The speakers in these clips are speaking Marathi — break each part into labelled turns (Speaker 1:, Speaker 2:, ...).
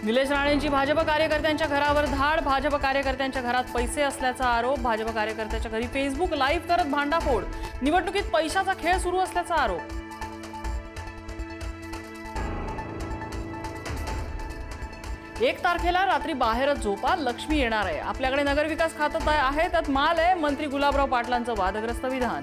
Speaker 1: निलेश राणेंची भाजप कार्यकर्त्यांच्या घरावर धाड। भाजप कार्यकर्त्यांच्या घरात पैसे असल्याचा आरोप। भाजप कार्यकर्त्याच्या घरी फेसबुक लाईव्ह करत भांडाफोड। निवडणुकीत पैशाचा खेळ सुरू असल्याचा आरोप। 1 तारखेला रात्री बाहेरच झोपा, लक्ष्मी येणार आहे। आपल्याकडे नगरविकास खातं आहे, त्यात माल आहे। मंत्री गुलाबराव पाटलांचं वादग्रस्त विधान।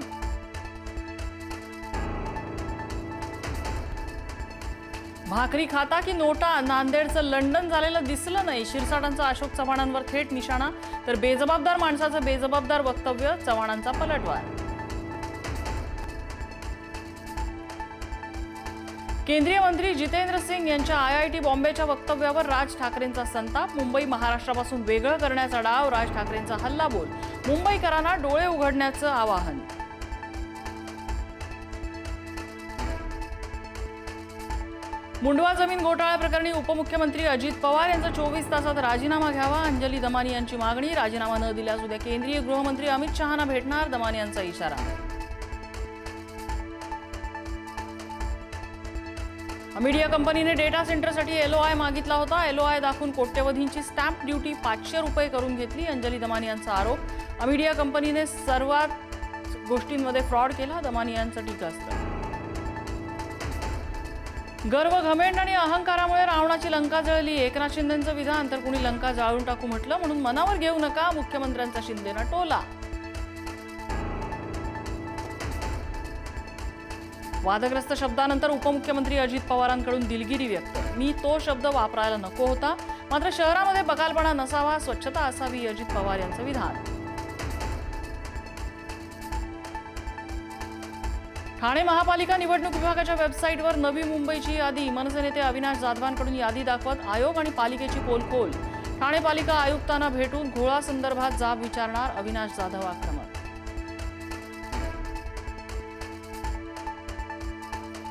Speaker 1: भाकरी खाता की नोटा, नांदेडचं लंडन झालेलं दिसलं नाही। शिरसाटांचा अशोक चव्हाणांवर थेट निशाणा, तर बेजबाबदार माणसाचं बेजबाबदार वक्तव्य, चव्हाणांचा पलटवार। केंद्रीय मंत्री जितेंद्र सिंग यांच्या IIT बॉम्बेच्या वक्तव्यावर राज ठाकरेंचा संताप। मुंबई महाराष्ट्रापासून वेगळं करण्याचा डाव, राज ठाकरेंचा हल्लाबोल। मुंबईकरांना डोळे उघडण्याचं आवाहन। मुंडवा जमीन घोटाळा प्रकरणी उपमुख्यमंत्री अजित पवार यांचा 24 तासात राजीनामा घ्यावा। अंजली दमानी यांची मागणी। राजीनामा न दिल्यास उद्या केंद्रीय गृहमंत्री अमित शहांना भेटणार, दमानी यांचा इशारा। मीडिया कंपनीने डेटा सेंटरसाठी LOI मागितला होता। LOI दाखवून कोट्यवधींची स्टॅम्प ड्युटी 500 रुपये करून घेतली, अंजली दमानी यांचा आरोप। मीडिया कंपनीने सर्वात गोष्टींमध्ये फ्रॉड केला, दमानी यांचं टीकास्त्र। गर्व, घमेंड आणि अहंकारामुळे रावणाची लंका जळली, एकनाथ शिंदेंचं विधान। तर कुणी लंका जाळून टाकू म्हटलं म्हणून मनावर घेऊ नका, मुख्यमंत्र्यांचा शिंदेना टोला। वादग्रस्त शब्दानंतर उपमुख्यमंत्री अजित पवारांकडून दिलगिरी व्यक्त। मी तो शब्द वापरायला नको होता, मात्र शहरामध्ये बकालपणा नसावा, स्वच्छता असावी, अजित पवार यांचं विधान। ठाणे महापालिका निवडणूक विभागाच्या वेबसाईटवर नवी मुंबईची यादी। मनसे नेते अविनाश जाधवांकडून यादी दाखवत आयोग आणि पालिकेची पोलखोल। ठाणे पालिका आयुक्तांना भेटून घोळा संदर्भात जाब विचारणार, अविनाश जाधव आक्रमक।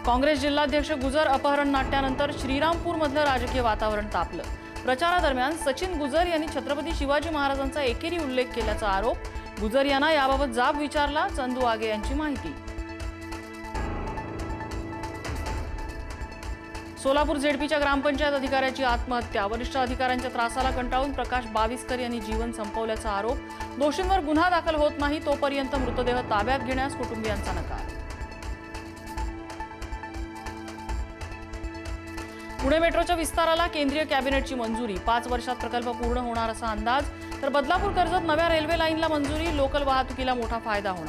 Speaker 1: काँग्रेस जिल्हाध्यक्ष गुजर अपहरण नाट्यानंतर श्रीरामपूरमधलं राजकीय वातावरण तापलं। प्रचारादरम्यान सचिन गुजर यांनी छत्रपती शिवाजी महाराजांचा एकेरी उल्लेख केल्याचा आरोप। गुजर यांना याबाबत जाब विचारला, चंदू आगे यांची माहिती। सोलापूर ZPच्या ग्रामपंचायत अधिकाऱ्याची आत्महत्या। वरिष्ठ अधिकाऱ्यांच्या त्रासाला कंटाळून प्रकाश बाविस्कर यांनी जीवन संपवल्याचा आरोप। दोषींवर गुन्हा दाखल होत नाही तोपर्यंत मृतदेह ताब्यात घेण्यास कुटुंबियांचा नकार। पुणे मेट्रोच्या विस्ताराला केंद्रीय कॅबिनेटची मंजुरी। 5 वर्षात प्रकल्प पूर्ण होणार असा अंदाज। तर बदलापूर कर्जत नव्या रेल्वे लाईनला मंजुरी, लोकल वाहतुकीला मोठा फायदा होणार।